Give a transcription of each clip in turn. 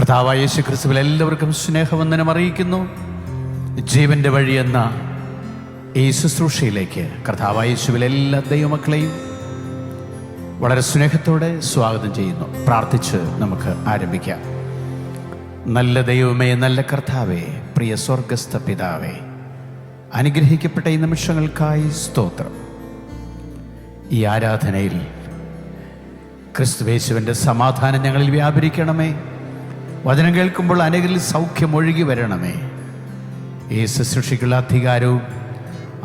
കർത്താവായ യേശു ക്രിസ്തുവിൽ എല്ലാവർക്കും സ്നേഹവന്ദനം അറിയിക്കുന്നു. ജീവൻ്റെ വഴി എന്ന ഈ ശുശ്രൂഷയിലേക്ക് കർത്താവായ യേശുവിൽ എല്ലാ ദൈവമക്കളെയും വളരെ സ്നേഹത്തോടെ സ്വാഗതം ചെയ്യുന്നു. പ്രാർത്ഥിച്ച് നമുക്ക് ആരംഭിക്കാം. നല്ല ദൈവമേ, നല്ല കർത്താവേ, പ്രിയ സ്വർഗസ്ഥ പിതാവേ, അനുഗ്രഹിക്കപ്പെട്ട ഈ നിമിഷങ്ങൾക്കായി സ്തോത്രം. ഈ ആരാധനയിൽ ക്രിസ്തുയേശുവിൻ്റെ സമാധാനം ഞങ്ങളിൽ വ്യാപരിക്കണമേ. വചനം കേൾക്കുമ്പോൾ അനേകരിൽ സൗഖ്യം ഒഴുകി വരണമേ. ഈ ശുശ്രൂഷയ്ക്കുള്ള അധികാരവും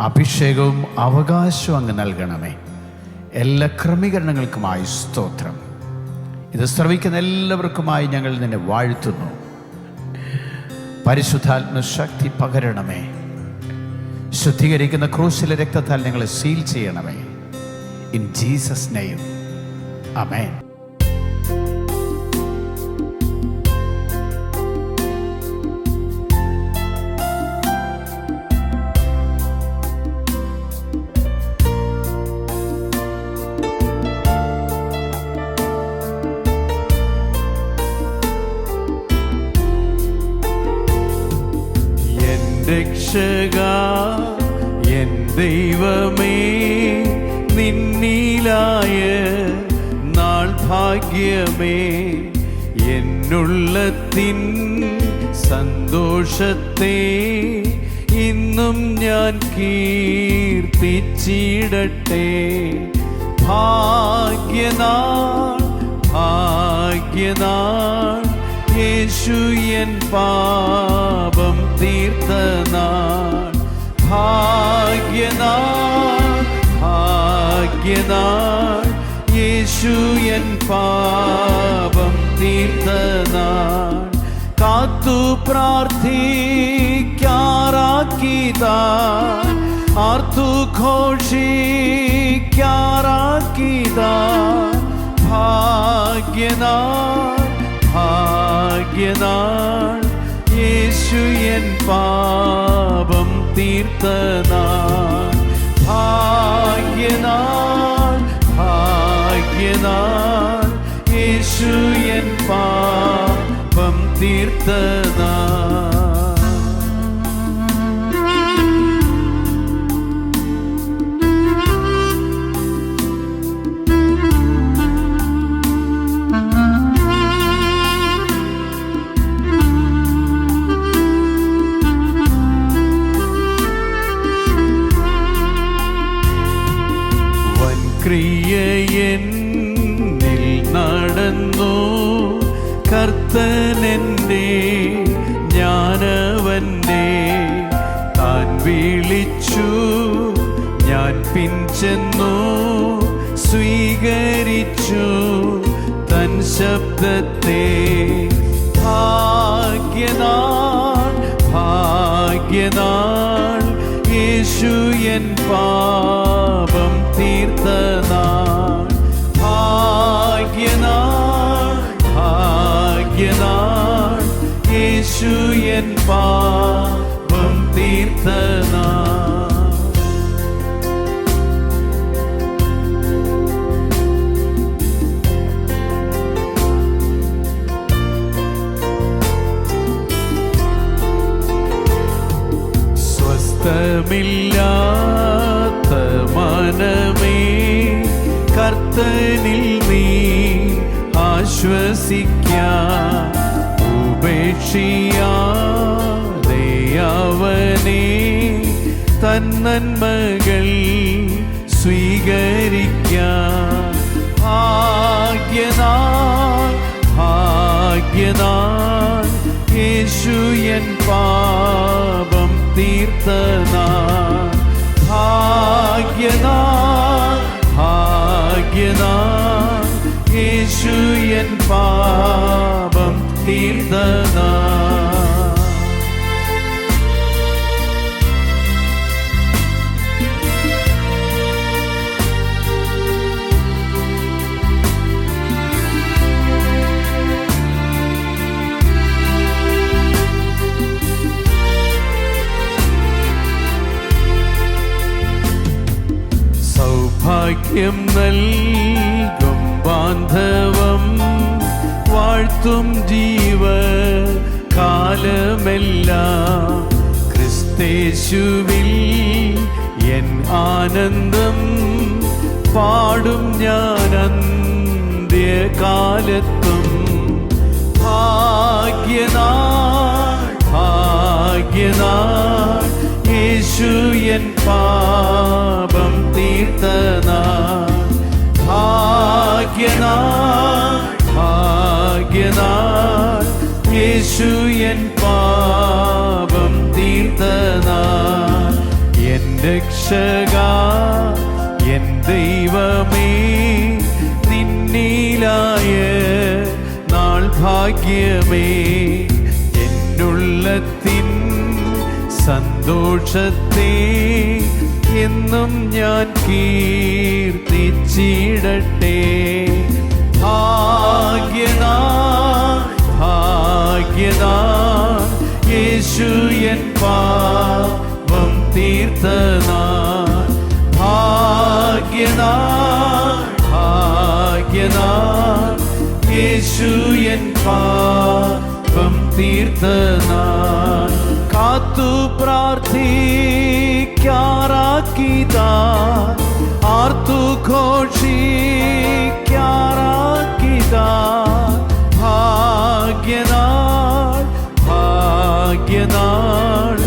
അഭിഷേകവും അവകാശവും അങ്ങ് നൽകണമേ. എല്ലാ ക്രമീകരണങ്ങൾക്കുമായി സ്തോത്രം. ഇത് ശ്രവിക്കുന്ന എല്ലാവർക്കുമായി ഞങ്ങൾ നിന്നെ വാഴ്ത്തുന്നു. പരിശുദ്ധാത്മ ശക്തി പകരണമേ. ശുദ്ധീകരിക്കുന്ന ക്രൂശിലെ രക്തത്താൽ ഞങ്ങളെ സീൽ ചെയ്യണമേ. In Jesus name, amen. രക്ഷകാ എൻ ദൈവമേ, നിന്നിലായ നാൾ ഭാഗ്യമേ, എന്നുള്ളത്തിൻ സന്തോഷത്തെ ഇന്നും ഞാൻ കീർത്തിച്ചിടട്ടെ. ഭാഗ്യനാൾ ഭാഗ്യനാൾ, യേശു എൻ പാപം തീർത്ത നാൾ. ഭാഗ്യനാൾ ഭാഗ്യനാൾ, യേശു എൻ പാപം തീർത്ത നാൾ. കാത്തു പ്രാർത്ഥിക്കാറാക്കിതാ, ആർത്തു ഘോഷിക്കാറാക്കിതാ. ഭാഗ്യനാൾ ഭാഗ്യനാൾ, യേശു എൻ പാപം തീർത്ത നാൾ. ഭാഗ്യനാൾ ഭാഗ്യനാൾ, യേശു എൻ പാപം തീർത്ത നാൾ. ക്രിയയെന്നിൽ നടന്നു കർത്തനെൻ്റെ, ഞാനവൻ്റെ. താൻ വിളിച്ചു, ഞാൻ പിൻചെന്നു, സ്വീകരിച്ചു തൻ ശബ്ദത്തെ. ഭാഗ്യനാൾ ഭാഗ്യനാൾ, യേശു എൻ പാപം തീർത്ത നാൾ. ഭാഗ്യനാൾ ഭാഗ്യനാൾ, യേശു എൻ പാപം തീർത്ത നാൾ. സ്വസ്ഥമില്ലാത്ത മനമേ, കർത്തനിൽ നീ ആശ്വസിക്കാം. ഉപേക്ഷിയാതെ അവനെ തന്നന്മകൾ സ്വീകരിക്കാം. ഭാഗ്യനാൾ ഭാഗ്യനാൾ, യേശു എൻ പാപം തീർത്ത നാൾ. ഭാഗ്യനാൾ ഭാഗ്യനാൾ, യേശു എൻ പാപം തീർത്ത നാൾ. സൗഭാഗ്യം നൽകും ബാന്ധവം, വാഴ്ത്തും ജീവ കാലമെല്ലാം ക്രിസ്തേശുവിൽ എൻ ആനന്ദം പാടും ഞാൻ അന്ത്യകാലത്തും. ഭാഗ്യനാൾ ഭാഗ്യനാൾ യേശു എൻ പാപം തീർത്തനാൾ. ഭാഗ്യനാൾ ഭാഗ്യനാൾ യേശു എൻ പാപം തീർത്തനാൾ. എൻ രക്ഷകാ എൻ ദൈവമേ നിന്നിലായ നാൾ ഭാഗ്യമേ. എന്നുള്ളത്തിൻ സന്തോഷത്തെ എന്നും ഞാൻ കീർത്തിച്ചിടട്ടെ. ഭാഗ്യനാൾ ഭാഗ്യനാൾ യേശു എൻ പാപം തീർത്തനാൾ. ഭാഗ്യനാൾ ഭാഗ്യനാൾ യേശു എൻ പാപം തീർത്തനാൾ. കാത്തു പ്രാർത്ഥിക്കാറാക്കിതാൻ ആർത്തു ഘോഷിക്കാറാക്കിതാൻ. ഭാഗ്യനാൾ ഭാഗ്യനാൾ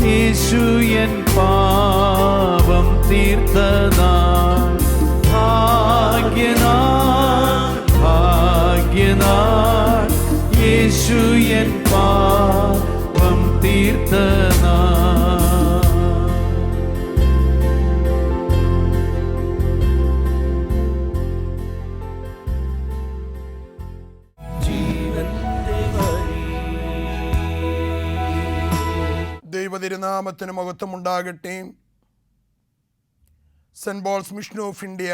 യേശു എൻ പാപം തീർത്തനാൾ. ഭാഗ്യനാൾ ഭാഗ്യനാൾ യേശു എൻ പാപം തീർത്തനാൾ. ദൈവതിരുനാമത്തിന് മഹത്വമുണ്ടാകട്ടെ. Saint Paul's mission of India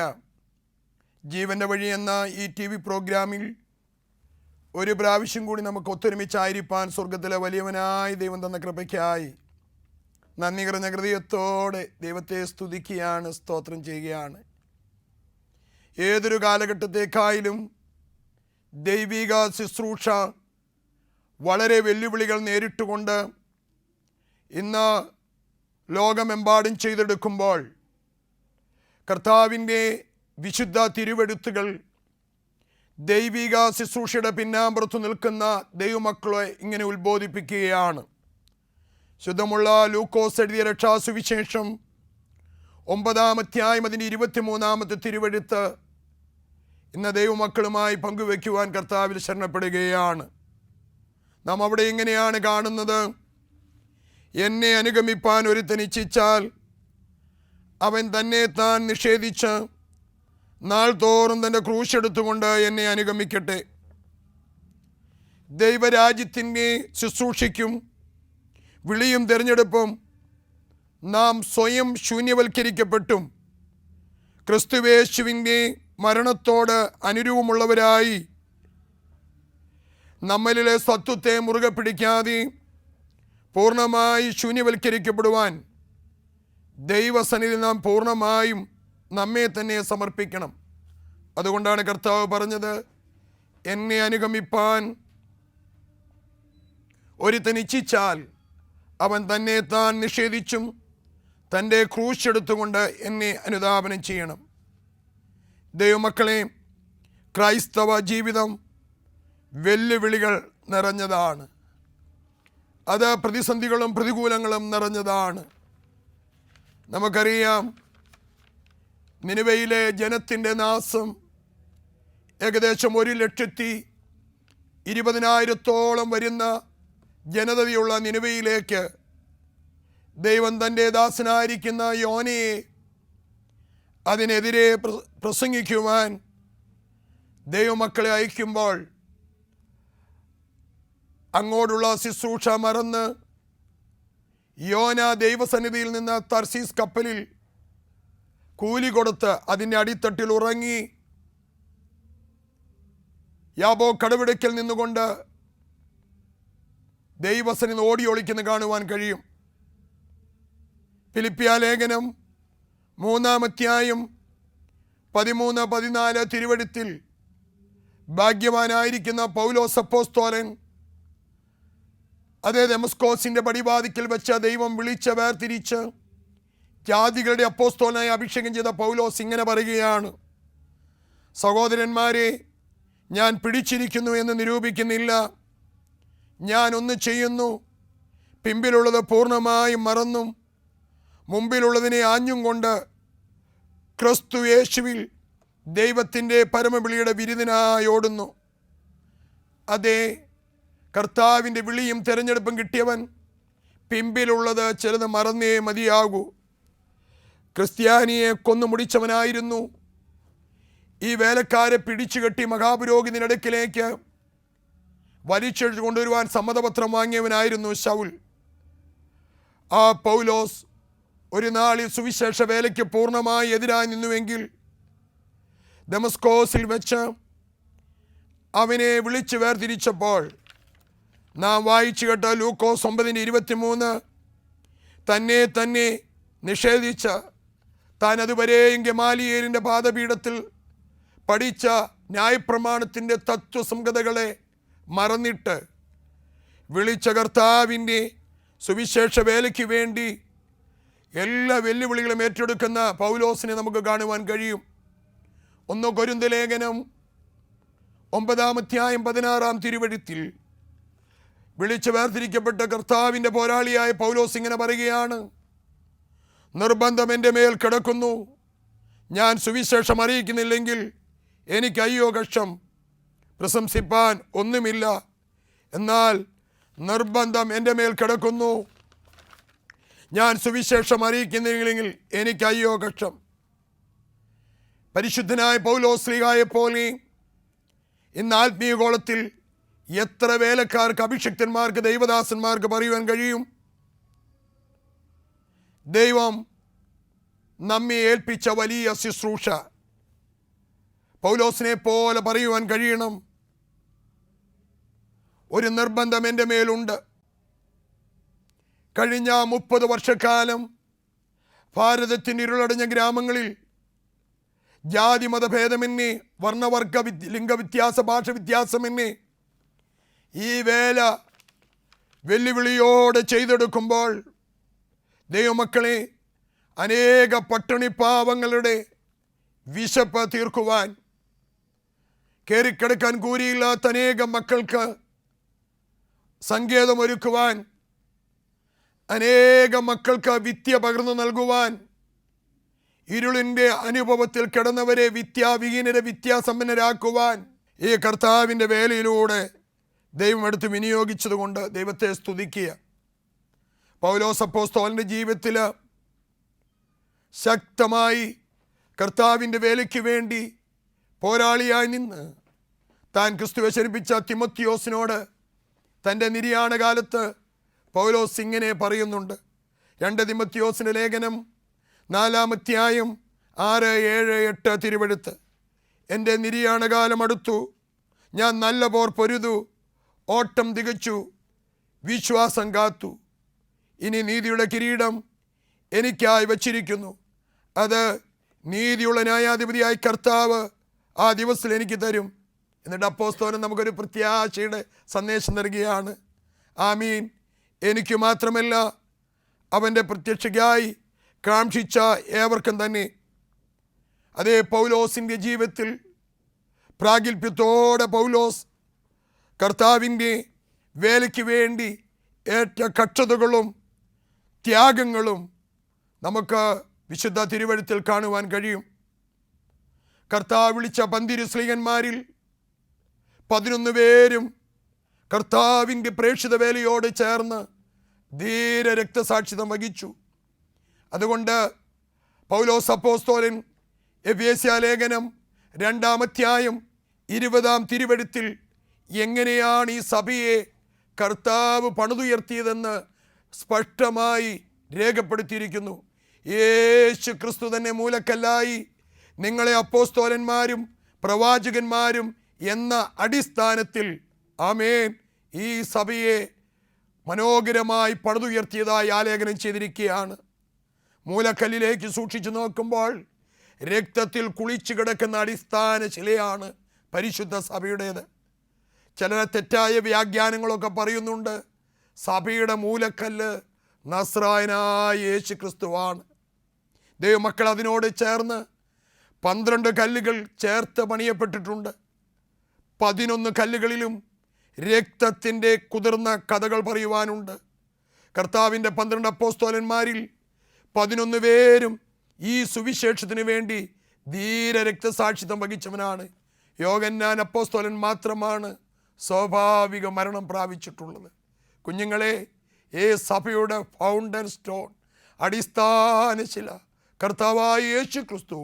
ജീവൻ്റെ വഴി എന്ന ഈ TV പ്രോഗ്രാമിൽ ഒരു പ്രാവശ്യം കൂടി നമുക്ക് ഒത്തൊരുമിച്ചായിരിക്കാൻ സ്വർഗത്തിലെ വലിയവനായ ദൈവം തന്ന കൃപയ്ക്കായി നന്ദി നിറഞ്ഞ ഹൃദയത്തോടെ ദൈവത്തെ സ്തുതിക്കുകയാണ്, സ്തോത്രം ചെയ്യുകയാണ്. ഏതൊരു കാലഘട്ടത്തേക്കായാലും ദൈവിക ശുശ്രൂഷ വളരെ വെല്ലുവിളികൾ നേരിട്ടുകൊണ്ട് ഇന്ന് ലോകമെമ്പാടും ചെയ്തെടുക്കുമ്പോൾ കർത്താവിൻ്റെ വിശുദ്ധ തിരുവെഴുത്തുകൾ ദൈവിക ശുശ്രൂഷയുടെ പിന്നാമ്പുറത്ത് നിൽക്കുന്ന ദൈവമക്കളെ ഇങ്ങനെ ഉത്ബോധിപ്പിക്കുകയാണ്. ശുദ്ധമുള്ള ലൂക്കോസ് എഴുതിയ രക്ഷാസുവിശേഷം 9-ാം അധ്യായം അതിൻ്റെ 23-ാമത്തെ തിരുവെഴുത്ത് ഇന്ന് ദൈവമക്കളുമായി പങ്കുവയ്ക്കുവാൻ കർത്താവിൽ ശരണപ്പെടുകയാണ്. നാം അവിടെ ഇങ്ങനെയാണ് കാണുന്നത്: എന്നെ അനുഗമിപ്പാൻ ഒരുത്തൻ ഇച്ഛിച്ചാൽ അവൻ തന്നെ താൻ നിഷേധിച്ച് നാൾ തോറും തൻ്റെ ക്രൂശെടുത്തുകൊണ്ട് എന്നെ അനുഗമിക്കട്ടെ. ദൈവരാജ്യത്തിൻ്റെ ശുശ്രൂഷയ്ക്കും വിളിയും തിരഞ്ഞെടുപ്പും നാം സ്വയം ശൂന്യവൽക്കരിക്കപ്പെട്ടും ക്രിസ്തുവേശുവിൻ്റെ മരണത്തോട് അനുരൂപമുള്ളവരായി നമ്മളിലെ സത്വത്തെ മുറുകെ പിടിക്കാതെ പൂർണ്ണമായി ശൂന്യവൽക്കരിക്കപ്പെടുവാൻ ദൈവസന്നിധിയിൽ നാം പൂർണ്ണമായും നമ്മെ തന്നെ സമർപ്പിക്കണം. അതുകൊണ്ടാണ് കർത്താവ് പറഞ്ഞത്, എന്നെ അനുഗമിപ്പാൻ ഒരുത്തൻ ഇച്ഛിച്ചാൽ അവൻ തന്നെ താൻ നിഷേധിച്ചും തൻ്റെ ക്രൂശെടുത്തുകൊണ്ട് എന്നെ അനുധാവനം ചെയ്യണം. ദൈവമക്കളെ, ക്രൈസ്തവ ജീവിതം വെല്ലുവിളികൾ നിറഞ്ഞതാണ്. അത് പ്രതിസന്ധികളും പ്രതികൂലങ്ങളും നിറഞ്ഞതാണ്. നമുക്കറിയാം, നിനിവയിലെ ജനത്തിൻ്റെ നാശം ഏകദേശം 1,20,000 വരുന്ന ജനതയുള്ള നിനിവയിലേക്ക് ദൈവം തൻ്റെ ദാസനായിരിക്കുന്ന യോനയെ അതിനെതിരെ പ്രസംഗിക്കുവാൻ ദൈവമക്കളെ അയക്കുമ്പോൾ അങ്ങോട്ടുള്ള ശുശ്രൂഷ മറന്ന് യോന ദൈവസന്നിധിയിൽ നിന്ന് തർസീസ് കപ്പലിൽ കൂലി കൊടുത്ത് അതിൻ്റെ അടിത്തട്ടിൽ ഉറങ്ങി യാബോ കടവിടയ്ക്കൽ നിന്നുകൊണ്ട് ദൈവസന്നിധി ഓടി ഒളിക്കുന്ന കാണുവാൻ കഴിയും. ഫിലിപ്പിയ ലേഖനം 3-ാം അധ്യായം 13-14 തിരുവെഴുത്തിൽ ഭാഗ്യവാനായിരിക്കുന്ന പൗലോസ് അപ്പോസ്തലൻ അതേ ദമസ്കോസിൻ്റെ പടിവാതിക്കൽ വെച്ച് ദൈവം വിളിച്ച് വേർതിരിച്ച് ജാതികളുടെ അപ്പോസ്തലനായി അഭിഷേകം ചെയ്ത പൗലോസ് ഇങ്ങനെ പറയുകയാണ്: സഹോദരന്മാരെ, ഞാൻ പിടിച്ചിരിക്കുന്നു എന്ന് നിരൂപിക്കുന്നില്ല. ഞാൻ ഒന്ന് ചെയ്യുന്നു, പിമ്പിലുള്ളത് പൂർണ്ണമായും മറന്നും മുമ്പിലുള്ളതിനെ ആഞ്ഞും കൊണ്ട് ക്രിസ്തു യേശുവിൽ ദൈവത്തിൻ്റെ പരമവിളിയുടെ വിരുദിനായി ഓടുന്നു. അതേ, കർത്താവിൻ്റെ വിളിയും തിരഞ്ഞെടുപ്പും കിട്ടിയവൻ പിമ്പിലുള്ളത് ചിലത് മറന്നേ മതിയാകൂ. ക്രിസ്ത്യാനിയെ കൊന്നു മുടിച്ചവനായിരുന്നു. ഈ വേലക്കാരെ പിടിച്ചുകെട്ടി മഹാപുരോഹിതന്റെ അടുക്കിലേക്ക് വലിച്ചെടുത്ത് കൊണ്ടുവരുവാൻ സമ്മതപത്രം വാങ്ങിയവനായിരുന്നു ശൗൽ. ആ പൗലോസ് ഒരു നാളിൽ സുവിശേഷ വേലയ്ക്ക് പൂർണ്ണമായി എതിരായി നിന്നുവെങ്കിൽ ദമസ്കോസിൽ വെച്ച് അവനെ വിളിച്ചു വേർതിരിച്ചപ്പോൾ നാം വായിച്ചു കേട്ട ലൂക്കോസ് 9:23 തന്നെ നിഷേധിച്ച താൻ അതുവരെയും ഗമാലിയേലിൻ്റെ പാദപീഠത്തിൽ പഠിച്ച ന്യായപ്രമാണത്തിൻ്റെ തത്വസംഗതകളെ മറന്നിട്ട് വിളിച്ച കർത്താവിൻ്റെ സുവിശേഷ വേലയ്ക്ക് വേണ്ടി എല്ലാ വെല്ലുവിളികളും ഏറ്റെടുക്കുന്ന പൗലോസിനെ നമുക്ക് കാണുവാൻ കഴിയും. 1 കൊരിന്ത്യർ ലേഖനം 9:16 വിളിച്ച് വേർതിരിക്കപ്പെട്ട കർത്താവിൻ്റെ പോരാളിയായ പൗലോസ് ഇങ്ങനെ പറയുകയാണ്: നിർബന്ധം എൻ്റെ മേൽ കിടക്കുന്നു. ഞാൻ സുവിശേഷം അറിയിക്കുന്നില്ലെങ്കിൽ എനിക്ക് അയ്യോ കഷ്ടം. പ്രശംസിപ്പാൻ ഒന്നുമില്ല. എന്നാൽ നിർബന്ധം എൻ്റെ മേൽ കിടക്കുന്നു. ഞാൻ സുവിശേഷം അറിയിക്കുന്നില്ലെങ്കിൽ എനിക്ക് അയ്യോ കഷ്ടം. പരിശുദ്ധനായ പൗലോസ് ശ്ലീഹായെ പോലെ ഇന്ന് ആത്മീയഗോളത്തിൽ എത്ര വേലക്കാർക്ക്, അഭിഷിക്തന്മാർക്ക്, ദൈവദാസന്മാർക്ക് പറയുവാൻ കഴിയും? ദൈവം നമ്മെ ഏൽപ്പിച്ച വലിയ ശുശ്രൂഷ പൗലോസിനെ പോലെ പറയുവാൻ കഴിയണം. ഒരു നിർബന്ധം എൻ്റെ മേലുണ്ട്. കഴിഞ്ഞ 30 വർഷക്കാലം ഭാരതത്തിൻ്റെ ഇരുളടഞ്ഞ ഗ്രാമങ്ങളിൽ ജാതി മതഭേദമെന്നെ, വർണ്ണവർഗ ലിംഗവ്യത്യാസ, ഭാഷ വ്യത്യാസമെന്നെ ഈ വേല വെല്ലുവിളിയോടെ ചെയ്തെടുക്കുമ്പോൾ ദൈവമക്കളെ, അനേക പട്ടിണിപ്പാവങ്ങളുടെ വിശപ്പ് തീർക്കുവാൻ, കയറിക്കിടക്കാൻ കൂലിയില്ലാത്ത അനേകം മക്കൾക്ക് സങ്കേതമൊരുക്കുവാൻ, അനേകം മക്കൾക്ക് വിദ്യ പകർന്നു നൽകുവാൻ, ഇരുളിൻ്റെ അനുഭവത്തിൽ കിടന്നവരെ വിദ്യാവിഹീനരെ വിദ്യാസമ്പന്നരാക്കുവാൻ ഈ കർത്താവിൻ്റെ വേലയിലൂടെ ദൈവം എടുത്ത് വിനിയോഗിച്ചതുകൊണ്ട് ദൈവത്തെ സ്തുതിക്കുക. പൗലോസ് അപ്പോസ്തലൻ്റെ ജീവിതത്തിൽ ശക്തമായി കർത്താവിൻ്റെ വേലയ്ക്ക് വേണ്ടി പോരാളിയായി നിന്ന് താൻ ക്രിസ്തുവെ ശരിപ്പിച്ച തിമോത്തിയോസിനോട് തൻ്റെ നിര്യാണ കാലത്ത് പൗലോസ് ഇങ്ങനെ പറയുന്നുണ്ട്. 2 തിമോത്തിയോസിൻ്റെ ലേഖനം 4-ാം 6, 7, 8 തിരുവെഴുത്ത്: എൻ്റെ നിര്യാണകാലം അടുത്തു. ഞാൻ നല്ല പോർ പൊരുതു, ഓട്ടം തികച്ചു, വിശ്വാസം കാത്തു. ഇനി നീതിയുടെ കിരീടം എനിക്കായി വച്ചിരിക്കുന്നു. അത് നീതിയുള്ള ന്യായാധിപതിയായി കർത്താവ് ആ ദിവസത്തിൽ എനിക്ക് തരും. എന്നിട്ട് അപ്പോസ്തലൻ നമുക്കൊരു പ്രത്യാശയുടെ സന്ദേശം നൽകുകയാണ്. ആമീൻ. എനിക്ക് മാത്രമല്ല, അവൻ്റെ പ്രത്യക്ഷയ്ക്കായി കാക്ഷിച്ച ഏവർക്കും തന്നെ. അതേ, പൗലോസിൻ്റെ ജീവിതത്തിൽ പ്രാഗൽഭ്യത്തോടെ പൗലോസ് കർത്താവിൻ്റെ വേലയ്ക്ക് വേണ്ടി ഏറ്റ കഷ്ടതകളും ത്യാഗങ്ങളും നമുക്ക് വിശുദ്ധ തിരുവെഴുത്തിൽ കാണുവാൻ കഴിയും. കർത്താവ് വിളിച്ച 12 ശ്ലീഹന്മാരിൽ 11 പേരും കർത്താവിൻ്റെ പ്രേക്ഷിത വേലയോട് ചേർന്ന് ധീര രക്തസാക്ഷിത്വം വഹിച്ചു. അതുകൊണ്ട് പൗലോസ് അപ്പോസ്തലൻ എഫേസ്യ ലേഖനം 2-ാം 20 തിരുവെഴുത്തിൽ എങ്ങനെയാണ് ഈ സഭയെ കർത്താവ് പണിതുയർത്തിയതെന്ന് സ്പഷ്ടമായി രേഖപ്പെടുത്തിയിരിക്കുന്നു. യേശു ക്രിസ്തു തന്നെ മൂലക്കല്ലായി നിങ്ങളെ അപ്പോസ്തലന്മാരും പ്രവാചകന്മാരും എന്ന അടിസ്ഥാനത്തിൽ, ആമേൻ, ഈ സഭയെ മനോഹരമായി പണിതുയർത്തിയതായി ആലേഖനം ചെയ്തിരിക്കുകയാണ്. മൂലക്കല്ലിലേക്ക് സൂക്ഷിച്ചു നോക്കുമ്പോൾ രക്തത്തിൽ കുളിച്ചു കിടക്കുന്ന അടിസ്ഥാന ശിലയാണ് പരിശുദ്ധ സഭയുടേത്. ചില തെറ്റായ വ്യാഖ്യാനങ്ങളൊക്കെ പറയുന്നുണ്ട്. സഭയുടെ മൂലക്കല്ല് നസ്രായനായ യേശു ക്രിസ്തുവാണ്. ദൈവമക്കൾ, അതിനോട് ചേർന്ന് 12 കല്ലുകൾ ചേർത്ത് പണിയപ്പെട്ടിട്ടുണ്ട്. 11 കല്ലുകളിലും രക്തത്തിൻ്റെ കുതിർന്ന കഥകൾ പറയുവാനുണ്ട്. കർത്താവിൻ്റെ 12 അപ്പോസ്തലന്മാരിൽ 11 പേരും ഈ സുവിശേഷത്തിന് വേണ്ടി ധീര രക്തസാക്ഷിത്വം വഹിച്ചവനാണ്. യോഹന്നാൻ അപ്പോസ്തലൻ മാത്രമാണ് സ്വാഭാവിക മരണം പ്രാപിച്ചിട്ടുള്ളത്. കുഞ്ഞുങ്ങളെ, ഈ സഭയുടെ ഫൗണ്ടൻ സ്റ്റോൺ, അടിസ്ഥാന ശില കർത്താവായ യേശു ക്രിസ്തു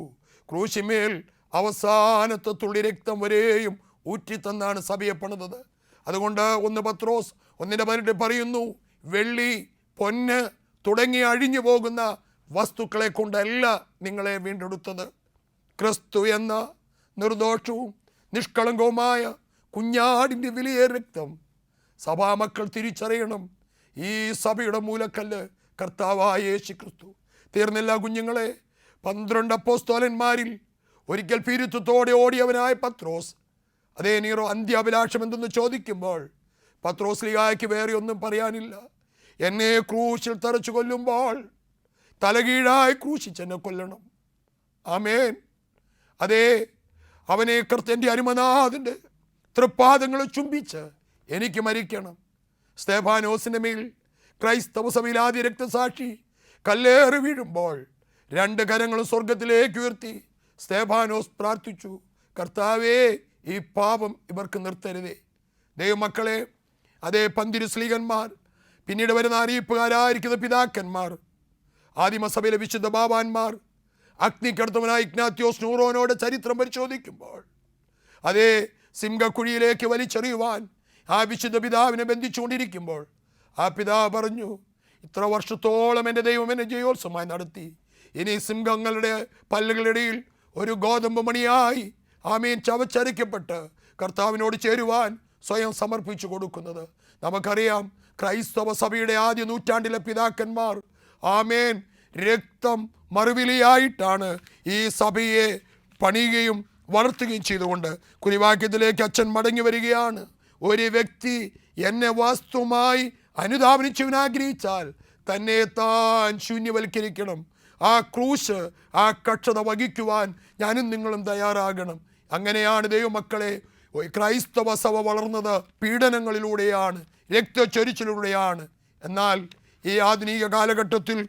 ക്രൂശിമേൽ അവസാനത്തെ തുള്ളി രക്തം വരെയും ഊറ്റിത്തന്നാണ് സഭയെ പണിതത്. അതുകൊണ്ട് 1 പത്രോസ് 1:18 പറയുന്നു, വെള്ളി, പൊന്ന് തുടങ്ങി അഴിഞ്ഞു പോകുന്ന വസ്തുക്കളെ കൊണ്ടല്ല നിങ്ങളെ വീണ്ടെടുത്തത്. ക്രിസ്തു എന്ന നിർദോഷവും നിഷ്കളങ്കവുമായ കുഞ്ഞാടിൻ്റെ വലിയ രക്തം സഭാമക്കൾ തിരിച്ചറിയണം. ഈ സഭയുടെ മൂലക്കല്ല് കർത്താവായ യേശു ക്രിസ്തു. തീർന്നില്ല കുഞ്ഞുങ്ങളെ, 12 അപ്പോസ്തലന്മാരിൽ ഒരിക്കൽ പീരുത്വത്തോടെ ഓടിയവനായ പത്രോസ്, അതേ നീറോ അന്ത്യാഭിലാഷം എന്തെന്ന് ചോദിക്കുമ്പോൾ പത്രോസ് ലീഗായ്ക്ക് വേറെ ഒന്നും പറയാനില്ല. എന്നെ ക്രൂശിൽ തറച്ചു കൊല്ലുമ്പോൾ തലകീഴായി ക്രൂശിച്ചെന്നെ കൊല്ലണം. ആമേൻ. അതേ, അവനെ എൻ്റെ അരുമനാഥൻ്റെ തൃപ്പാദങ്ങൾ ചുംബിച്ച് എനിക്ക് മരിക്കണം. സ്തേഫാനോസിൻ്റെ മേൽ ക്രൈസ്തവ സഭയിൽ ആദ്യ രക്തസാക്ഷി കല്ലേറി വീഴുമ്പോൾ 2 കരങ്ങളും സ്വർഗത്തിലേക്ക് ഉയർത്തി സ്തേഫാനോസ് പ്രാർത്ഥിച്ചു, കർത്താവേ, ഈ പാപം ഇവർക്ക് നിർത്തരുതേ. ദൈവമക്കളെ, അതേ പന്തിരുസ്ലീഹന്മാർ, പിന്നീട് വരുന്ന അറിയിപ്പുകാരായിരിക്കുന്ന പിതാക്കന്മാർ, ആദിമസഭയിലെ വിശുദ്ധ ബാബാന്മാർ, അഗ്നിക്കടുത്തവനായ ഇഗ്നാത്യോസ് നൂറോനോട് ചരിത്രം പരിശോധിക്കുമ്പോൾ അതേ സിംഹക്കുഴിയിലേക്ക് വലിച്ചെറിയുവാൻ ആ വിശുദ്ധ പിതാവിനെ ബന്ധിച്ചുകൊണ്ടിരിക്കുമ്പോൾ ആ പിതാവ് പറഞ്ഞു, ഇത്ര വർഷത്തോളം എൻ്റെ ദൈവം എന്നെ ജയോത്സവമായി നടത്തി. ഇനി സിംഹങ്ങളുടെ പല്ലുകളുടെ ഇടയിൽ ഒരു ഗോതമ്പ് മണിയായി ആമേൻ ചവച്ചരയ്ക്കപ്പെട്ട് കർത്താവിനോട് ചേരുവാൻ സ്വയം സമർപ്പിച്ചു കൊടുക്കുന്നത്. നമുക്കറിയാം, ക്രൈസ്തവ സഭയുടെ ആദ്യ നൂറ്റാണ്ടിലെ പിതാക്കന്മാർ ആമേൻ രക്തം മറുവിലയായിട്ടാണ് ഈ സഭയെ പണിയുകയും വളർത്തുകയും ചെയ്തുകൊണ്ട് കുരിവാക്യത്തിലേക്ക് അച്ഛൻ മടങ്ങി വരികയാണ്. ഒരു വ്യക്തി എന്നെ വാസ്തുമായി അനുധാവനിച്ചവൻ ആഗ്രഹിച്ചാൽ തന്നെ താൻ ശൂന്യവൽക്കരിക്കണം. ആ ക്രൂശ്, ആ കക്ഷത വഹിക്കുവാൻ ഞാനും നിങ്ങളും തയ്യാറാകണം. അങ്ങനെയാണ് ദൈവമക്കളെ ക്രൈസ്തവ സഭ വളർന്നത്. പീഡനങ്ങളിലൂടെയാണ്, രക്തച്ചൊരിച്ചിലൂടെയാണ്. എന്നാൽ ഈ ആധുനിക കാലഘട്ടത്തിൽ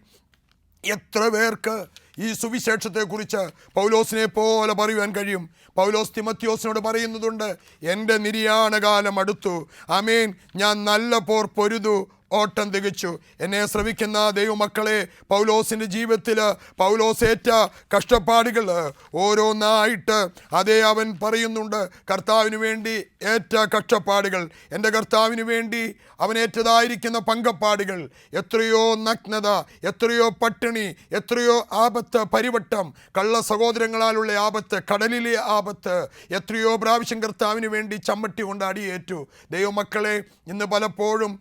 എത്ര പേർക്ക് ഈ സുവിശേഷത്തെക്കുറിച്ച് പൗലോസിനെ പോലെ പറയുവാൻ കഴിയും? പൗലോസ് തിമത്യോസിനോട് പറയുന്നതുണ്ട്, എൻ്റെ നിര്യാണകാലം അടുത്തു. ആമേൻ, ഞാൻ നല്ല പോർ പൊരുതു, ഓട്ടം തികച്ചു. എന്നെ ശ്രവിക്കുന്ന ദൈവമക്കളെ, പൗലോസിൻ്റെ ജീവിതത്തിൽ പൗലോസ് ഏറ്റ കഷ്ടപ്പാടുകൾ ഓരോന്നായിട്ട് അതേ അവൻ പറയുന്നുണ്ട്. കർത്താവിന് വേണ്ടി ഏറ്റ കഷ്ടപ്പാടുകൾ, എൻ്റെ കർത്താവിന് വേണ്ടി അവനേറ്റതായിരിക്കുന്ന പങ്കപ്പാടുകൾ, എത്രയോ നഗ്നത, എത്രയോ പട്ടിണി, എത്രയോ ആപത്ത്, പരിവട്ടം, കള്ള സഹോദരങ്ങളാലുള്ള ആപത്ത്, കടലിലെ ആപത്ത്, എത്രയോ പ്രാവശ്യം കർത്താവിന് വേണ്ടി ചമ്മട്ടി കൊണ്ട് അടിയേറ്റു. ദൈവമക്കളെ, ഇന്ന് പലപ്പോഴും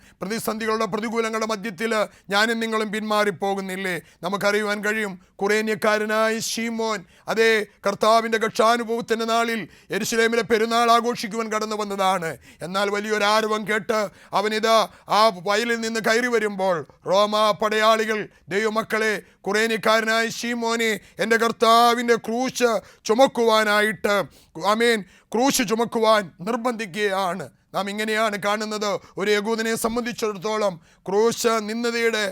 പ്രതികൂലങ്ങളുടെ മധ്യത്തിൽ ഞാനും നിങ്ങളും പിന്മാറിപ്പോകുന്നില്ലേ? നമുക്കറിയുവാൻ കഴിയും, കുറേന്യക്കാരനായ ശീമോൻ അതേ കർത്താവിൻ്റെ കക്ഷാനുഭവത്തിൻ്റെ നാളിൽ യെരുശലേമിലെ പെരുന്നാൾ ആഘോഷിക്കുവാൻ കടന്നു വന്നതാണ്. എന്നാൽ വലിയൊരു ആരവം കേട്ട് അവനിതാ ആ വയലിൽ നിന്ന് കയറി വരുമ്പോൾ റോമാ പടയാളികൾ ദൈവമക്കളെ കുറേന്യക്കാരനായ ശീമോനെ എൻ്റെ കർത്താവിൻ്റെ ക്രൂശ് ചുമക്കുവാനായിട്ട് ആമേൻ ക്രൂശ് ചുമക്കുവാൻ നിർബന്ധിക്കുകയാണ്. നാം ഇങ്ങനെയാണ് കാണുന്നത്. ഒരു യഹൂദനെ സംബന്ധിച്ചിടത്തോളം ക്രൂശ് നിന്ദതയുടെ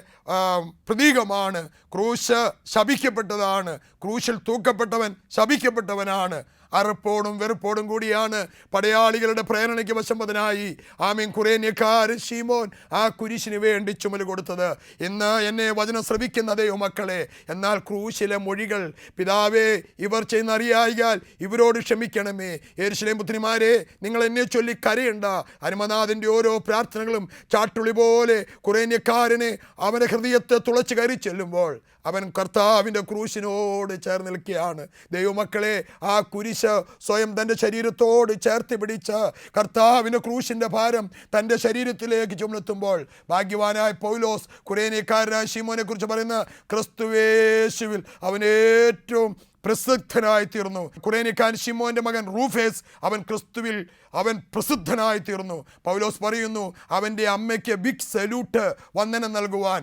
പ്രതീകമാണ്. ക്രൂശ് ശപിക്കപ്പെട്ടതാണ്. ക്രൂശിൽ തൂക്കപ്പെട്ടവൻ ശപിക്കപ്പെട്ടവനാണ്. അറപ്പോടും വെറുപ്പോടും കൂടിയാണ് പടയാളികളുടെ പ്രേരണയ്ക്ക് വശംവദനായി ആമീൻ കുറേന്യക്കാരൻ ശീമോൻ ആ കുരിശിന് വേണ്ടി ചുമല് കൊടുത്തത്. ഇന്ന് എന്നെ വചനം ശ്രവിക്കുന്ന ദൈവമക്കളെ, എന്നാൽ ക്രൂശിലെ മൊഴികൾ, പിതാവേ, ഇവർ ചെയ്യുന്നറിയായാൽ ഇവരോട് ക്ഷമിക്കണമേ. യെരൂശലേം പുത്രിമാരെ, നിങ്ങൾ എന്നെ ചൊല്ലി കരയണ്ട. അരുമനാഥൻ്റെ ഓരോ പ്രാർത്ഥനകളും ചാട്ടുളി പോലെ കുറേന്യക്കാരനെ അവൻ്റെ ഹൃദയത്തെ തുളച്ച് കയറി ചെല്ലുമ്പോൾ അവൻ കർത്താവിൻ്റെ ക്രൂശിനോട് ചേർന്ന് നിൽക്കുകയാണ്. ദൈവമക്കളെ, ആ കുരിശ് സ്വയം തൻ്റെ ശരീരത്തോട് ചേർത്ത് പിടിച്ച് കർത്താവിൻ്റെ ക്രൂശിൻ്റെ ഭാരം തൻ്റെ ശരീരത്തിലേക്ക് ചുമത്തുമ്പോൾ ഭാഗ്യവാനായ പൗലോസ് കുറേന്യക്കാരനായ ശീമോനെ കുറിച്ച് പറയുന്ന ക്രിസ്തുവേശുവിൽ അവൻ ഏറ്റവും പ്രസിദ്ധനായി തീർന്നു. കുറേനിക്കാരൻ ശിമോന്റെ മകൻ റൂഫേസ് അവൻ ക്രിസ്തുവിൽ അവൻ പ്രസിദ്ധനായി തീർന്നു. പൗലോസ് പറയുന്നു അവൻ്റെ അമ്മയ്ക്ക് ബിഗ് സല്യൂട്ട്, വന്ദനം നൽകുവാൻ.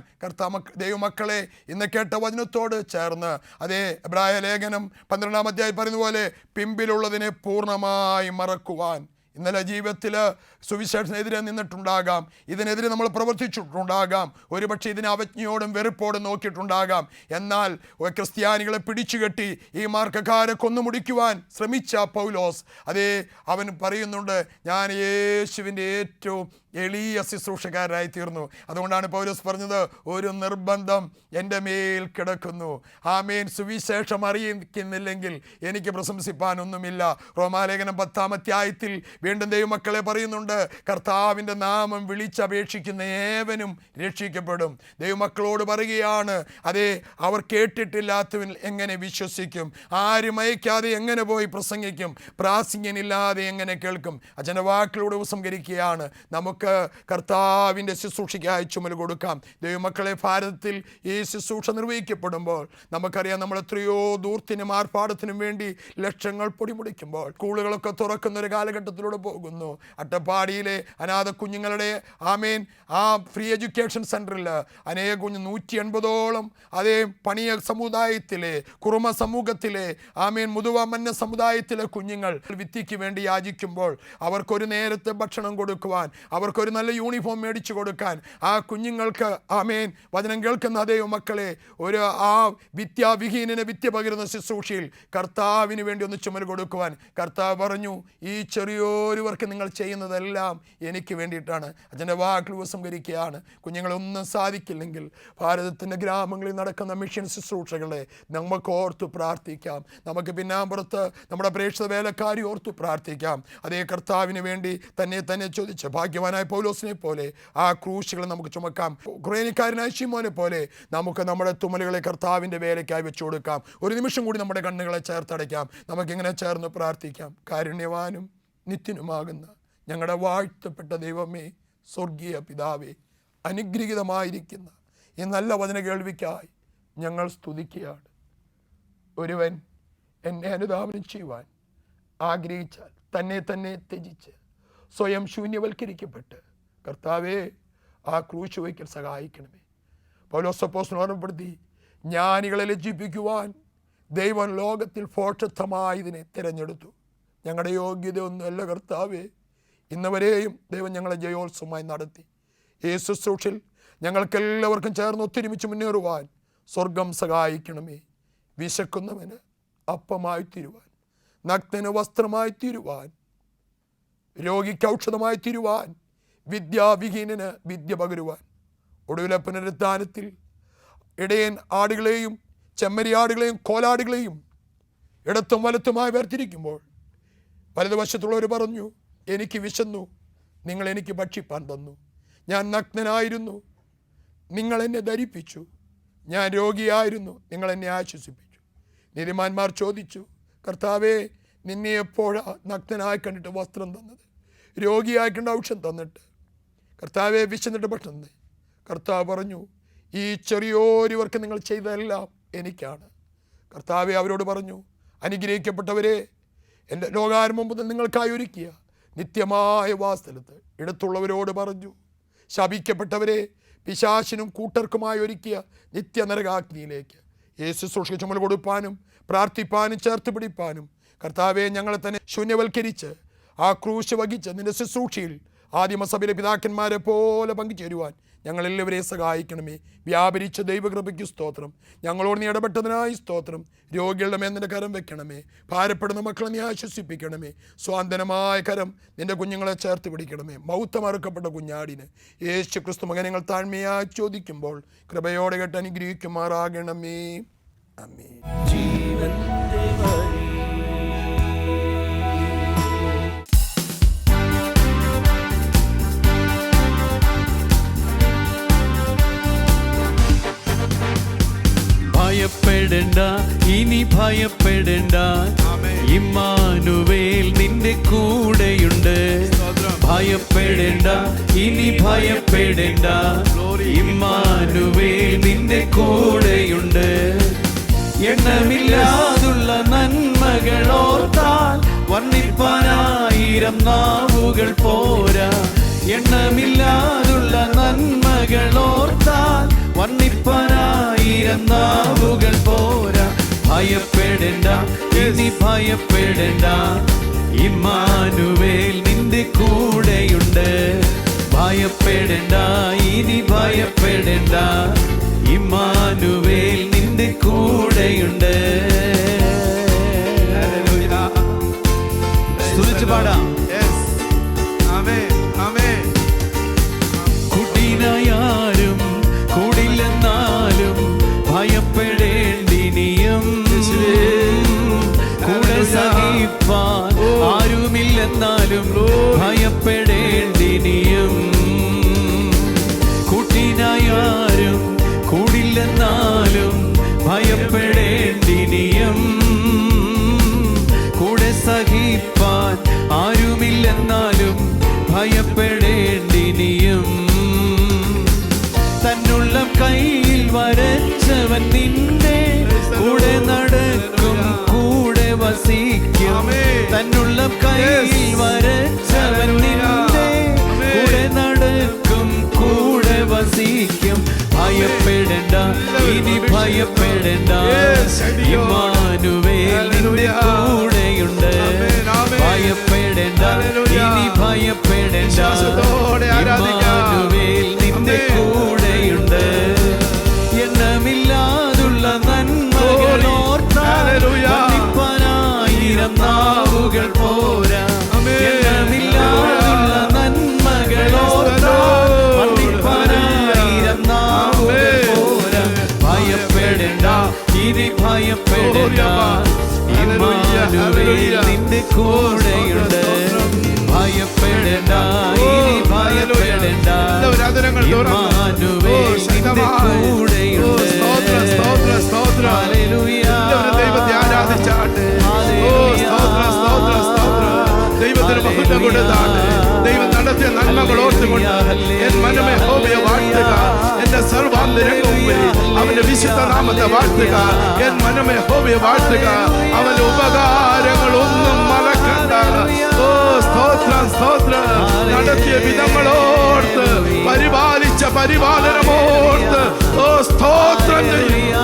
ദൈവമക്കളെ, ഇന്ന് കേട്ട വചനത്തോട് ചേർന്ന് അതേ എബ്രായ ലേഖനം 12-ാം അധ്യായം പറയുന്ന പോലെ പിമ്പിലുള്ളതിനെ പൂർണ്ണമായി മറക്കുവാൻ. ഇന്നലെ ജീവിതത്തിൽ സുവിശേഷത്തിനെതിരെ നിന്നിട്ടുണ്ടാകാം, ഇതിനെതിരെ നമ്മൾ പ്രവർത്തിച്ചിട്ടുണ്ടാകാം, ഒരുപക്ഷെ ഇതിനെ അവജ്ഞയോടും വെറുപ്പോടും നോക്കിയിട്ടുണ്ടാകാം. എന്നാൽ ക്രിസ്ത്യാനികളെ പിടിച്ചുകെട്ടി ഈ മാർഗ്ഗക്കാരെ കൊന്നുമുടിക്കുവാൻ ശ്രമിച്ച പൗലോസ് അതേ അവൻ പറയുന്നുണ്ട്, ഞാൻ യേശുവിൻ്റെ ഏറ്റവും എളിയ ശുശ്രൂഷക്കാരായി തീർന്നു. അതുകൊണ്ടാണ് പൗലോസ് പറഞ്ഞത്, ഒരു നിർബന്ധം എൻ്റെ മേൽ കിടക്കുന്നു. ആമേൻ. സുവിശേഷം അറിയിക്കുന്നില്ലെങ്കിൽ എനിക്ക് പ്രശംസിപ്പാനൊന്നുമില്ല. റോമാലേഖനം 10-ാം അധ്യായത്തിൽ വീണ്ടും ദൈവമക്കളെ പറയുന്നുണ്ട്, കർത്താവിൻ്റെ നാമം വിളിച്ചപേക്ഷിക്കുന്ന ഏവനും രക്ഷിക്കപ്പെടും. ദൈവമക്കളോട് പറയുകയാണ്, അതേ അവർ കേട്ടിട്ടില്ലാത്തവൻ എങ്ങനെ വിശ്വസിക്കും? ആരും അയക്കാതെ എങ്ങനെ പോയി പ്രസംഗിക്കും? പ്രാസംഗികനില്ലാതെ എങ്ങനെ കേൾക്കും? അച്ഛൻ്റെ വാക്കിലൂടെ ഉപസംഹരിക്കുകയാണ്. നമുക്ക് കർത്താവിൻ്റെ ശുശ്രൂഷയ്ക്കായി ചുമൽ കൊടുക്കാം. ദൈവമക്കളെ, ഭാരതത്തിൽ ഈ ശുശ്രൂഷ നിർവഹിക്കപ്പെടുമ്പോൾ നമുക്കറിയാം, നമ്മൾ എത്രയോ ദൂർത്തിനും ആർപ്പാടത്തിനും വേണ്ടി ലക്ഷങ്ങൾ പൊടിമുടിക്കുമ്പോൾ സ്കൂളുകളൊക്കെ തുറക്കുന്നൊരു കാലഘട്ടത്തിലൂടെ പോകുന്നു. അട്ടപ്പാടിയിലെ അനാഥ കുഞ്ഞുങ്ങളുടെ ആ ഫ്രീ എഡ്യൂക്കേഷൻ സെൻറ്ററിൽ അനേക 180ഓളം അതേ പണിയ സമുദായത്തിലെ, കുറുമ സമൂഹത്തിലെ, മുതുവ മന്ന സമുദായത്തിലെ കുഞ്ഞുങ്ങൾ വിത്തിക്ക് വേണ്ടി യാചിക്കുമ്പോൾ അവർക്കൊരു നേരത്തെ ഭക്ഷണം കൊടുക്കുവാൻ, അവർക്കൊരു നല്ല യൂണിഫോം മേടിച്ചു കൊടുക്കാൻ, ആ കുഞ്ഞുങ്ങൾക്ക് വചനം കേൾക്കുന്ന അതേ മക്കളെ ഒരു ആ വിദ്യാവിഹീനന് വിദ്യ പകരുന്ന ശുശ്രൂഷയിൽ കർത്താവിന് വേണ്ടി ഒന്ന് ചുമൽ കൊടുക്കുവാൻ കർത്താവ് പറഞ്ഞു, ഈ ചെറിയൊരുവർക്ക് നിങ്ങൾ ചെയ്യുന്നതെല്ലാം എനിക്ക് വേണ്ടിയിട്ടാണ്. അച്ഛൻ്റെ വാക്കിൽ ഉപസംഹരിക്കുകയാണ്. കുഞ്ഞുങ്ങളൊന്നും സാധിക്കില്ലെങ്കിൽ ഭാരതത്തിൻ്റെ ഗ്രാമങ്ങളിൽ നടക്കുന്ന മിഷൻ ശുശ്രൂഷകളെ നമുക്ക് ഓർത്തു പ്രാർത്ഥിക്കാം. നമുക്ക് പിന്നാമ്പുറത്ത് നമ്മുടെ പ്രേക്ഷിത വേലക്കാരി ഓർത്തു പ്രാർത്ഥിക്കാം. അതേ കർത്താവിന് വേണ്ടി തന്നെ ചോദിച്ച് ഭാഗ്യവാനായ പൗലോസിനെ പോലെ ആ ക്രൂശുകൾ നമുക്ക് ചുമക്കാം. കുറേനിക്കാരനായ ശിമോനെ പോലെ നമുക്ക് നമ്മുടെ തുമലുകളെ കർത്താവിൻ്റെ വേലയ്ക്കായി വെച്ചു കൊടുക്കാം. ഒരു നിമിഷം കൂടി നമ്മുടെ കണ്ണുകളെ ചേർത്തടയ്ക്കാം. നമുക്കിങ്ങനെ ചേർന്ന് പ്രാർത്ഥിക്കാം. കാരുണ്യവാനും നിത്യനുമാകുന്ന ഞങ്ങളുടെ വാഴ്ത്തപ്പെട്ട ദൈവമേ, സ്വർഗീയ പിതാവേ, അനുഗ്രഹീതമായിരിക്കുന്ന ഈ നല്ല വചന കേൾവിക്കായി ഞങ്ങൾ സ്തുതിക്കുകയാണ്. ഒരുവൻ എന്നെ അനുധാവനം ചെയ്യുവാൻ ആഗ്രഹിച്ചാൽ തന്നെ ത്യജിച്ച് സ്വയം ശൂന്യവൽക്കരിക്കപ്പെട്ട് കർത്താവേ ആ ക്രൂശ് വയ്ക്കൽ സഹായിക്കണമേ. പൗലോസ് അപ്പോസ്തലൻ ഓർമ്മപ്പെടുത്തി, ജ്ഞാനികളെ ലജ്ജിപ്പിക്കുവാൻ ദൈവം ലോകത്തിൽ ഭോഷത്വമായി ഇതിനെ തിരഞ്ഞെടുത്തു. ഞങ്ങളുടെ യോഗ്യത ഒന്നുമല്ല കർത്താവേ. ഇന്നുവരെയും ദൈവം ഞങ്ങളെ ജയോത്സവമായി നടത്തി. ഈ ശുശ്രൂഷയിൽ ഞങ്ങൾക്കെല്ലാവർക്കും ചേർന്ന് ഒത്തൊരുമിച്ച് മുന്നേറുവാൻ സ്വർഗം സഹായിക്കണമേ. വിശക്കുന്നവന് അപ്പമായി തീരുവാൻ, നഗ്നന് വസ്ത്രമായി തീരുവാൻ, രോഗിക്ക് ഔഷധമായി തീരുവാൻ, വിദ്യാവിഹീനന് വിദ്യ പകരുവാൻ, ഒടുവിലെ പുനരുത്ഥാനത്തിൽ ഇടയൻ ആടുകളെയും ചെമ്മരിയാടുകളെയും കോലാടുകളെയും ഇടത്തും വലത്തുമായി വേർതിരിക്കുമ്പോൾ വലതുവശത്തുള്ളവർ പറഞ്ഞു, എനിക്ക് വിശന്നു, നിങ്ങൾ എനിക്ക് ഭക്ഷിപ്പാൻ തന്നു. ഞാൻ നഗ്നനായിരുന്നു, നിങ്ങൾ എന്നെ ധരിപ്പിച്ചു. ഞാൻ രോഗിയായിരുന്നു, നിങ്ങൾ എന്നെ ആശ്വസിപ്പിച്ചു. നീതിമാന്മാർ ചോദിച്ചു, കർത്താവേ, നിന്നെ എപ്പോഴാ നഗ്നനായി കണ്ടിട്ട് വസ്ത്രം തന്നത്, രോഗിയായി കണ്ട ഔഷധം തന്നിട്ട്? കർത്താവെ, വിശന്നിട്ട് ഭക്ഷണം. കർത്താവ് പറഞ്ഞു, ഈ ചെറിയോരുവർക്ക് നിങ്ങൾ ചെയ്തതെല്ലാം എനിക്കാണ്. കർത്താവെ അവരോട് പറഞ്ഞു, അനുഗ്രഹിക്കപ്പെട്ടവരെ, എൻ്റെ ലോകാരംഭം മുതൽ നിങ്ങൾക്കായി ഒരുക്കിയ നിത്യമായ വാസസ്ഥലത്ത് ഇടത്തുള്ളവരോട് പറഞ്ഞു, ശപിക്കപ്പെട്ടവരെ, പിശാചിനും കൂട്ടർക്കുമായി ഒരുക്കിയ നിത്യനരകാഗ്നിയിലേക്ക് യേശുശുശ്രൂഷ ചുമൽ കൊടുപ്പാനും പ്രാർത്ഥിപ്പാനും ചേർത്ത് പിടിപ്പാനും കർത്താവെ ഞങ്ങളെ തന്നെ ശൂന്യവൽക്കരിച്ച് ആ ക്രൂശ് വഹിച്ച് നിന്റെ ശുശ്രൂഷയിൽ ആദിമസഭയിലെ പിതാക്കന്മാരെ പോലെ പങ്കുചേരുവാൻ ഞങ്ങളെല്ലാവരെയും സഹായിക്കണമേ. വ്യാപരിച്ച ദൈവകൃപയ്ക്ക് സ്തോത്രം. ഞങ്ങളോട് നീ ഇടപെട്ടതിനായി സ്തോത്രം. രോഗികളുടെ മേൽ നിന്റെ കരം വെക്കണമേ. ഭാരപ്പെടുന്ന മക്കളെ നീ ആശ്വസിപ്പിക്കണമേ. സ്വാന്തനമായ കരം നിന്റെ കുഞ്ഞുങ്ങളെ ചേർത്ത് പിടിക്കണമേ. മൗത്തമറുക്കപ്പെട്ട കുഞ്ഞാടിന് യേശു ക്രിസ്തു മകൻ ഞങ്ങൾ താഴ്മയായി ചോദിക്കുമ്പോൾ കൃപയോടെ കേട്ട് അനുഗ്രഹിക്കുമാറാകണമേ. ആമേൻ. ഭയപ്പെടേണ്ട, ഇനി ഭയപ്പെടേണ്ട, ഇമ്മാനുവേൽ നിന്റെ കൂടെയുണ്ട്. ഭയപ്പെടേണ്ട, ഇനി ഭയപ്പെടേണ്ട, ഇമ്മാനുവേൽ നിന്റെ കൂടെയുണ്ട്. എണ്ണമില്ലാതുള്ള നാവുകൾ പോരാ, എണ്ണമില്ലാതുള്ള നന്മകൾ ഓർത്താൽ വർണ്ണിപ്പാനായിരം നാവുകൾ പോരാ. ഭയപ്പെടേണ്ട, ഇനി ഭയപ്പെടേണ്ട, ഇമ്മാനുവേൽ നിന്റെ കൂടെയുണ്ട്. ഭയപ്പെടേണ്ട, ഇനി ഭയപ്പെടേണ്ട, ഇമ്മാനുവേൽ നിന്റെ കൂടെയുണ്ട്. സ്തുതിച്ചു പാടാം. കുട്ടീനായാലും കൂടില്ലെന്നാലും ഭയപ്പെടേണ്ടിനിയും, കൂടെ സഹിപ്പാൻ ആരുമില്ലെന്നാലും ഭയപ്പെടേണ്ടിനിയും. കൂട്ടിനായാലും കൂടില്ലെന്നാലും ഭയപ്പെടേണ്ടിനിയും, കൂടെ സഹിപ്പാൻ ആരുമില്ലെന്നാലും ഭയപ്പെടേണ്ടിനിയും. തന്നുള്ള കയ്യിൽ വരച്ചവൻ നിന്നെ കൂടെ നടക്കും, കൂടെ വസിക്കും. തന്നുള്ള കയ്യിൽ വരച്ചവൻ നിന്നെ കൂടെ നടക്കും, കൂടെ വസിക്കും. ഭയപ്പെടേണ്ട, ഇനി ഭയപ്പെടേണ്ട, ഇമ്മാനുവേൽ നിന്റെ കൂടെയുണ്ട്. ഭയപ്പെടേണ്ട, ഇനി ഭയപ്പെടേണ്ട, ഇമ്മാനുവേൽ നിന്റെ കൂടെയുണ്ട്. എണ്ണമില്ലാതുള്ള നന്മകൾ ഓർത്താൽ വർണ്ണിപ്പാനായിരം നാവുകൾ പോരാ. എണ്ണമില്ലാതുള്ള നന്മകൾ ഓർത്താൽ വർണ്ണിപ്പാനായിരം നാവുകൾ പോരാ. ഭയപ്പെടേണ്ട, ഇനി ഭയപ്പെടേണ്ട, ഇമ്മാനുവേൽ നിന്റെ കൂടെയുണ്ട്. ഭയപ്പെടേണ്ട, ഇനി ഭയപ്പെടേണ്ട, ഇമ്മാനുവേൽ നിന്റെ കൂടെയുണ്ട്. ഹല്ലേലൂയ. ദൈവത്തെ ആരാധിച്ചാട്ടെ. ദൈവത്തിന് മഹത്വം കൊടുത്താട്ടെ. ദൈവം നടത്തിയ നന്മകൾ ഓർത്തുകൊണ്ട് എൻ മനമേ യഹോവയെ വാഴ്ത്തുക. എന്റെ സർവാന്തരംഗവും അവന്റെ വിശുദ്ധ നാമത്തെ വാഴ്ത്തുക. എൻ മനമേ യഹോവയെ വാഴ്ത്തുക. അവന്റെ ഉപകാരങ്ങൾ ഒന്നും മറക്കണ്ട. ഓ സ്തോത്രം, സ്തോത്രം. നടത്തിയ വിധങ്ങളോർത്ത്, പരിപാലിച്ച പരിപാലനമോർത്ത് ഓ സ്തോത്രം ചെയ്യുന്ന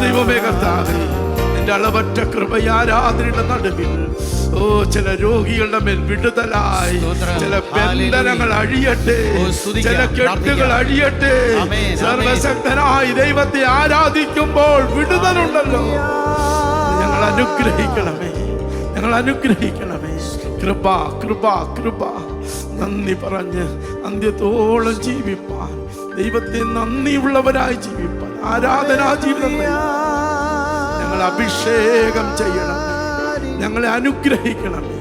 ദൈവമേ കർത്താവേ, നിന്റെ അളവറ്റ കൃപയാരാധനയുടെ നടുവിൽ ഓ ചില രോഗികളുടെ മേൽ വിടുതലായി, ചില ബന്ധനങ്ങൾ അഴിയട്ടെ, ചില കെട്ടുകൾ അഴിയട്ടെ. സർവശക്തനായി ദൈവത്തെ ആരാധിക്കുമ്പോൾ വിടുതലുണ്ടല്ലോ. ഞങ്ങൾ അനുഗ്രഹിക്കണമേ, ഞങ്ങൾ അനുഗ്രഹിക്കണമേ. കൃപ, കൃപ, കൃപ. നന്ദി പറഞ്ഞ് അന്ത്യത്തോളം ജീവിപ്പാൻ, ദൈവത്തെ നന്ദിയുള്ളവരായി ജീവിപ്പാൻ, ആരാധനാ ജീവിതം ഞങ്ങൾ അഭിഷേകം ചെയ്യണം, ഞങ്ങളെ അനുഗ്രഹിക്കണമേ.